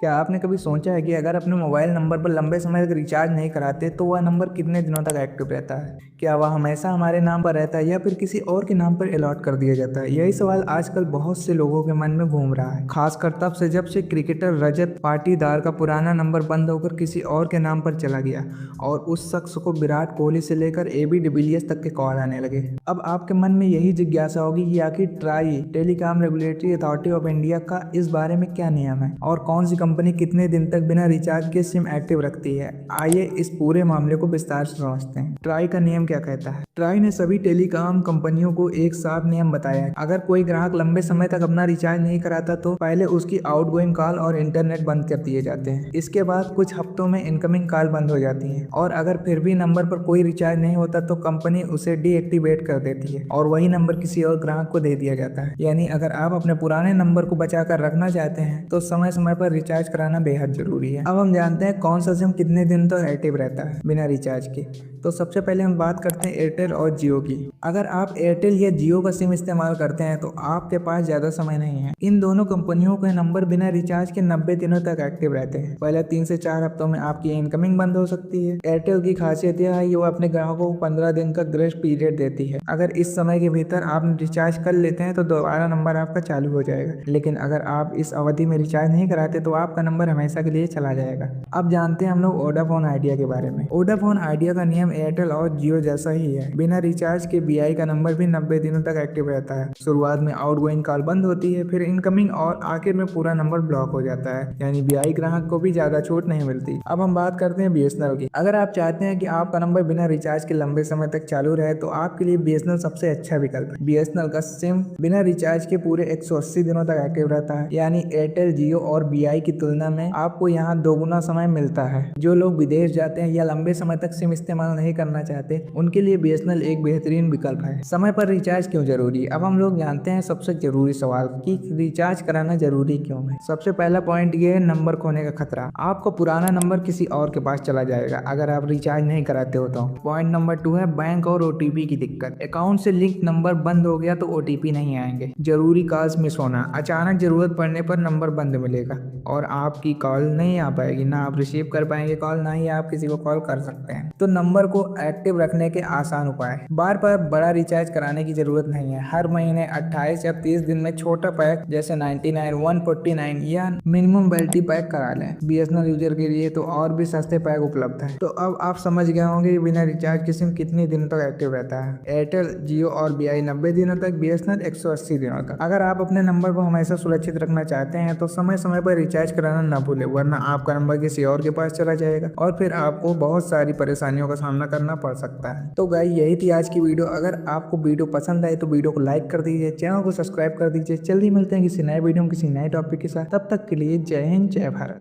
क्या आपने कभी सोचा है कि अगर अपने मोबाइल नंबर पर लंबे समय तक रिचार्ज नहीं कराते तो वह नंबर कितने दिनों तक एक्टिव रहता है? क्या वह हमेशा हमारे नाम पर रहता है या फिर किसी और के नाम पर अलॉट कर दिया जाता है? यही सवाल आजकल बहुत से लोगों के मन में घूम रहा है, खासकर तब से जब से क्रिकेटर रजत पाटीदार का पुराना नंबर बंद होकर किसी और के नाम पर चला गया और उस शख्स को विराट कोहली से लेकर एबी डिविलियर्स तक के कॉल आने लगे। अब आपके मन में यही जिज्ञासा होगी कि आखिर try telecom regulatory authority of India का इस बारे में क्या नियम है और कौन सी कंपनी कितने दिन तक बिना रिचार्ज के सिम एक्टिव रखती है। आइए इस पूरे मामले को विस्तार से समझते हैं। ट्राई का नियम क्या कहता है? ट्राई ने सभी टेलीकॉम कंपनियों को एक साफ नियम बताया है। अगर कोई ग्राहक लंबे समय तक अपना रिचार्ज नहीं कराता तो पहले उसकी आउटगोइंग कॉल और इंटरनेट बंद कर दिए जाते हैं। इसके बाद कुछ हफ्तों में इनकमिंग कॉल बंद हो जाती है और अगर फिर भी नंबर पर कोई रिचार्ज नहीं होता तो कंपनी उसे डीएक्टिवेट कर देती है और वही नंबर किसी और ग्राहक को दे दिया जाता है। यानी अगर आप अपने पुराने नंबर को बचा कर रखना चाहते हैं तो समय समय पर रिचार्ज कराना बेहद जरूरी है। अब हम जानते हैं कौन सा सिम कितने दिन तक एक्टिव रहता है बिना रिचार्ज के। तो सबसे पहले हम बात करते हैं एयरटेल और जियो की। अगर आप एयरटेल या जियो का सिम इस्तेमाल करते हैं तो आपके पास ज्यादा समय नहीं है। इन दोनों कंपनियों के नंबर बिना रिचार्ज के 90 दिनों तक एक्टिव रहते हैं। पहले 3 से 4 हफ्तों में आपकी इनकमिंग बंद हो सकती है। एयरटेल की खासियत यह है कि वो अपने ग्राहकों को 15 दिन का ग्रेस पीरियड देती है। अगर इस समय के भीतर आप रिचार्ज कर लेते हैं तो दोबारा नंबर आपका चालू हो जाएगा, लेकिन अगर आप इस अवधि में रिचार्ज नहीं कराते तो आपका नंबर हमेशा के लिए चला जाएगा। अब जानते हैं हम लोग वोडाफोन आइडिया के बारे में। वोडाफोन आइडिया का नियम एयरटेल और जियो जैसा ही है। बिना रिचार्ज के बीआई का नंबर भी 90 दिनों तक एक्टिव रहता है। शुरुआत में आउटगोइंग कॉल बंद होती है, फिर इनकमिंग और आखिर में पूरा नंबर ब्लॉक हो जाता है। यानी बीआई ग्राहक को भी ज्यादा छूट नहीं मिलती। अब हम बात करते हैं बीएसएनएल की। अगर आप चाहते हैं कि आपका नंबर बिना रिचार्ज के लंबे समय तक चालू रहे तो आपके लिए बीएसएनएल सबसे अच्छा विकल्प है। बीएसएनएल का सिम बिना रिचार्ज के पूरे 180 दिनों तक एक्टिव रहता है। यानी एयरटेल, जियो और बीआई की तुलना में आपको यहाँ दोगुना समय मिलता है। जो लोग विदेश जाते हैं या लंबे समय तक सिम इस्तेमाल नहीं करना चाहते उनके लिए बीएसएनएल एक बेहतरीन विकल्प है। समय पर रिचार्ज क्यों जरूरी? अब हम लोग जानते हैं सबसे जरूरी सवाल कि रिचार्ज कराना जरूरी क्यों है। सबसे पहला पॉइंट ये है नंबर खोने का खतरा। आपको पुराना नंबर किसी और के पास चला जाएगा अगर आप रिचार्ज नहीं कराते हो तो। पॉइंट नंबर 2 है बैंक और ओटीपी की दिक्कत। अकाउंट से लिंक नंबर बंद हो गया तो ओटीपी नहीं आएंगे। जरूरी कॉल्स मिस होना। अचानक जरूरत पड़ने पर नंबर बंद मिलेगा और आपकी कॉल नहीं आ पाएगी। ना आप रिसीव कर पाएंगे कॉल, ना ही आप किसी को कॉल कर सकते हैं। तो नंबर को एक्टिव रखने के आसान उपाय। बार बार बड़ा रिचार्ज कराने की जरूरत नहीं है। हर महीने 28 या 30 दिन में छोटा पैक जैसे 99, 149 या मिनिमम वैलिडिटी पैक करा लें। बीएसएनएल यूजर के लिए तो और भी सस्ते पैक उपलब्ध है। तो अब आप समझ गए होंगे बिना रिचार्ज के सिम कितने दिनों तक एक्टिव रहता है। एयरटेल, जियो और बीआई 90 दिनों तक, बीएसएनएल 180 दिनों तक। अगर आप अपने नंबर को हमेशा सुरक्षित रखना चाहते हैं तो समय समय पर रिचार्ज कराना ना भूलें, वरना आपका नंबर किसी और के पास चला जाएगा और फिर आपको बहुत सारी परेशानियों का सामना करना पड़ सकता है। तो गाइस यही थी आज की वीडियो। अगर आपको वीडियो पसंद आए तो वीडियो को लाइक कर दीजिए, चैनल को सब्सक्राइब कर दीजिए। जल्दी मिलते हैं किसी नए वीडियो में किसी नए टॉपिक के साथ। तब तक के लिए जय हिंद, जय भारत।